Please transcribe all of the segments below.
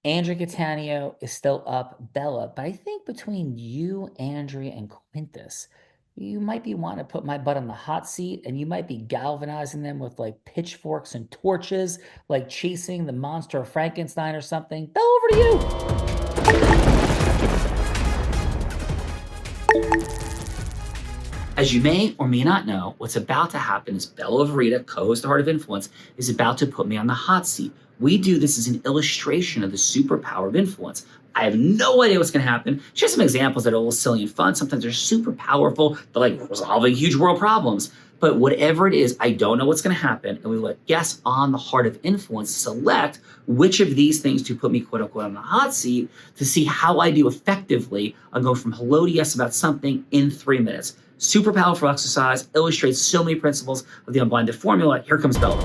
Andrea Cataneo is still up, Bella, but I think between you, Andrea, and Quintus, you might be wanting to put my butt on the hot seat, and you might be galvanizing them with like pitchforks and torches, like chasing the monster of Frankenstein or something. Bella, over to you. As you may or may not know, what's about to happen is Bella Verita, co-host of Heart of Influence, is about to put me on the hot seat. We do this as an illustration of the superpower of influence. I have no idea what's going to happen. She has some examples that are a little silly and fun. Sometimes they're super powerful. They're like resolving huge world problems. But whatever it is, I don't know what's going to happen. And we let guests on the Heart of Influence select which of these things to put me, quote unquote, on the hot seat to see how I do effectively on going from hello to yes about something in 3 minutes. Super powerful exercise, illustrates so many principles of the Unblinded formula. Here comes Bella.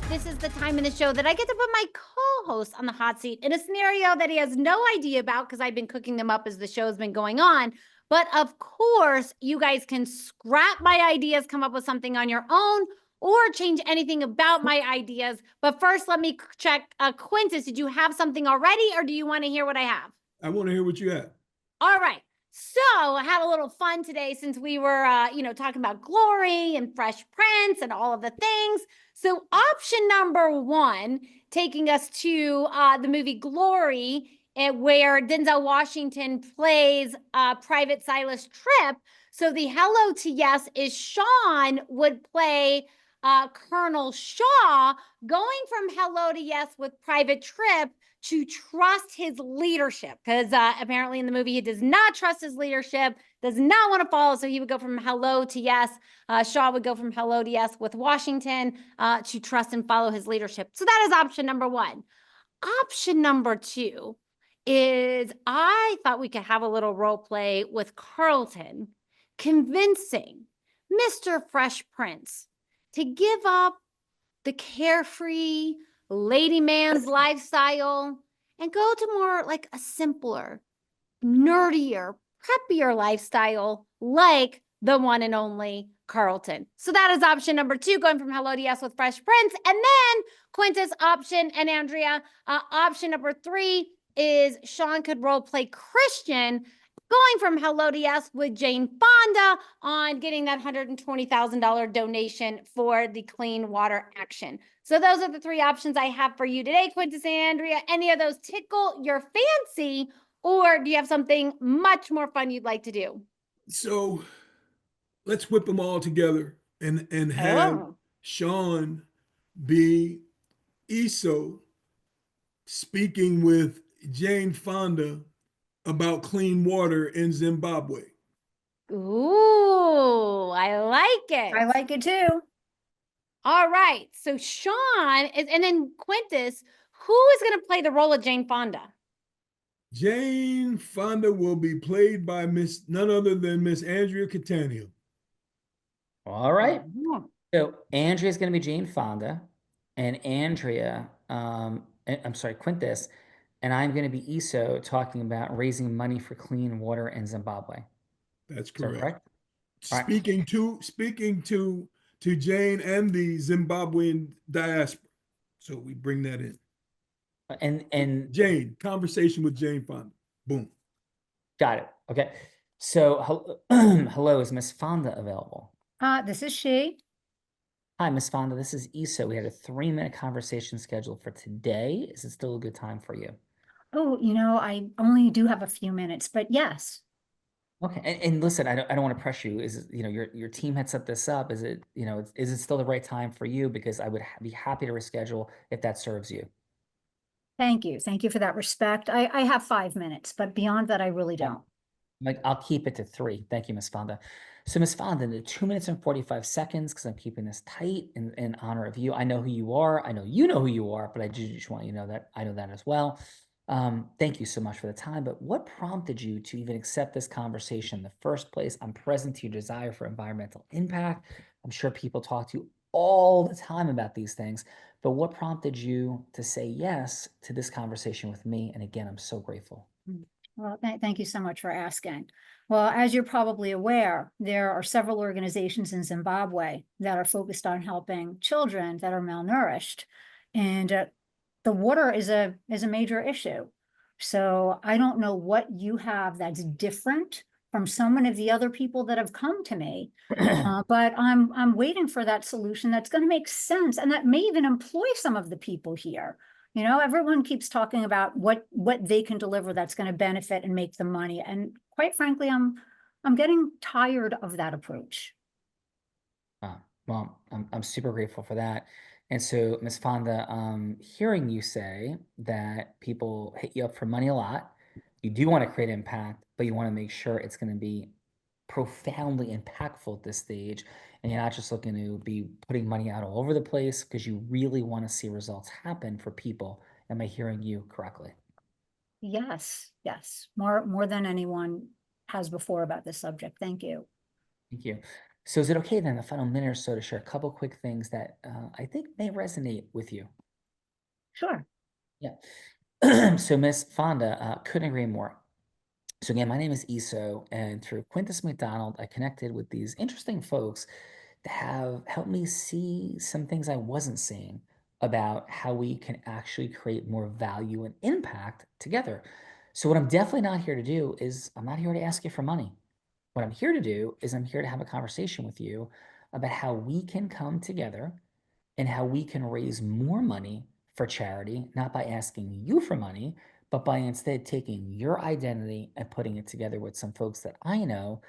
This is the time in the show that I get to put my co-host on the hot seat in a scenario that he has no idea about because I've been cooking them up as the show's been going on. But of course, you guys can scrap my ideas, come up with something on your own, or change anything about my ideas. But first, let me check. Quintus, did you have something already, or do you want to hear what I have? I want to hear what you have. All right. So I had a little fun today since we were, talking about glory and Fresh Prince and all of the things. So option number one, taking us to the movie Glory, where Denzel Washington plays Private Silas Tripp. So the hello to yes is Sean would play Colonel Shaw, going from hello to yes with Private Tripp to trust his leadership, because apparently in the movie he does not trust his leadership, does not want to follow. So he would go from hello to yes. Shaw would go from hello to yes with Washington to trust and follow his leadership. So that is option number one. Option number two is I thought we could have a little role play with Carlton convincing Mr. Fresh Prince to give up the carefree lady man's lifestyle and go to more like a simpler, nerdier, preppier lifestyle like the one and only Carlton. So that is option number two, going from hello to yes with Fresh Prince. And then Quintus option and Andrea, option number three is Sean could role play Christian, going from hello to yes with Jane Fonda on getting that $120,000 donation for the Clean Water Action. So those are the three options I have for you today, Quintus and Andrea. Any of those tickle your fancy, or do you have something much more fun you'd like to do? So let's whip them all together and have Sean be ESO speaking with Jane Fonda about clean water in Zimbabwe. Ooh, I like it. I like it too. All right. So Sean is, and then Quintus, who is going to play the role of Jane Fonda? Jane Fonda will be played by none other than Miss Andrea Cataneo. All right. So Andrea is going to be Jane Fonda, and Quintus, and I'm going to be ESO talking about raising money for clean water in Zimbabwe. That's correct. Correct? Speaking to Jane and the Zimbabwean diaspora. So we bring that in. And Jane, conversation with Jane Fonda. Boom. Got it. Okay. So hello, is Miss Fonda available? This is she. Hi, Miss Fonda. This is Issa. We had a 3-minute conversation scheduled for today. Is it still a good time for you? Oh, I only do have a few minutes, but yes. Okay. And listen, I don't want to pressure you. Is it, your team had set this up? Is it, is it still the right time for you? Because I would be happy to reschedule if that serves you. Thank you. Thank you for that respect. I have 5 minutes, but beyond that, I really don't. I'll keep it to 3. Thank you, Miss Fonda. So Miss Fonda, the 2 minutes and 45 seconds, because I'm keeping this tight in honor of you. I know who you are. I know you know who you are, but I just want you to know that I know that as well. Thank you so much for the time. But what prompted you to even accept this conversation in the first place? I'm present to your desire for environmental impact. I'm sure people talk to you all the time about these things, but what prompted you to say yes to this conversation with me? And again, I'm so grateful. Well, thank you so much for asking. Well, as you're probably aware, there are several organizations in Zimbabwe that are focused on helping children that are malnourished. And the water is a major issue. So I don't know what you have that's different from so many of the other people that have come to me. But I'm waiting for that solution that's going to make sense and that may even employ some of the people here. You know, everyone keeps talking about what they can deliver that's going to benefit and make them money. And quite frankly, I'm getting tired of that approach. Well, I'm super grateful for that. And so, Ms. Fonda, hearing you say that people hit you up for money a lot, you do want to create impact, but you want to make sure it's going to be profoundly impactful at this stage. And you're not just looking to be putting money out all over the place because you really want to see results happen for people. Am I hearing you correctly? Yes, yes, more than anyone has before about this subject. Thank you. Thank you. So is it okay then, the final minute or so, to share a couple quick things that I think may resonate with you? Sure. Yeah. So Miss Fonda, couldn't agree more. So again, my name is Iso, and through Quintus McDonald, I connected with these interesting folks that have helped me see some things I wasn't seeing about how we can actually create more value and impact together. So what I'm definitely not here to do is I'm not here to ask you for money. What I'm here to do is I'm here to have a conversation with you about how we can come together and how we can raise more money for charity, not by asking you for money, but by instead taking your identity and putting it together with some folks that I know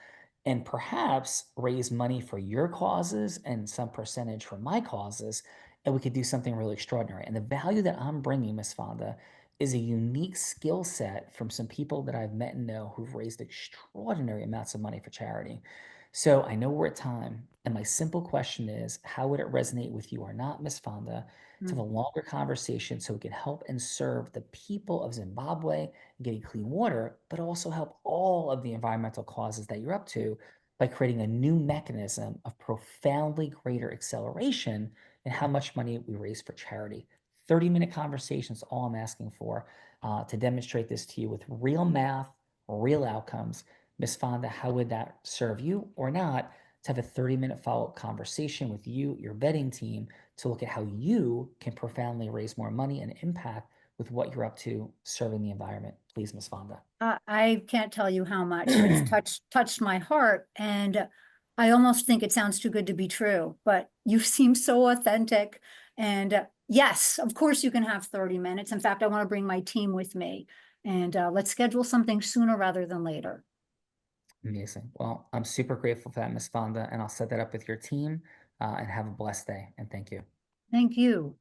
and perhaps raise money for your causes and some percentage for my causes. And we could do something really extraordinary. And the value that I'm bringing, Miss Fonda, is a unique skill set from some people that I've met and know who've raised extraordinary amounts of money for charity. So I know we're at time, and my simple question is, how would it resonate with you or not, Miss Fonda, to have a longer conversation so we can help and serve the people of Zimbabwe getting clean water, but also help all of the environmental causes that you're up to by creating a new mechanism of profoundly greater acceleration in how much money we raise for charity. 30-minute conversations, all I'm asking for, to demonstrate this to you with real math, real outcomes. Ms. Fonda, how would that serve you or not to have a 30-minute follow-up conversation with you, your vetting team, to look at how you can profoundly raise more money and impact with what you're up to serving the environment? Please, Ms. Fonda. I can't tell you how much it's touched my heart, and I almost think it sounds too good to be true, but you seem so authentic. And yes, of course you can have 30 minutes. In fact, I want to bring my team with me, and let's schedule something sooner rather than later. Amazing. Well, I'm super grateful for that, Ms. Fonda, and I'll set that up with your team, and have a blessed day. And thank you. Thank you.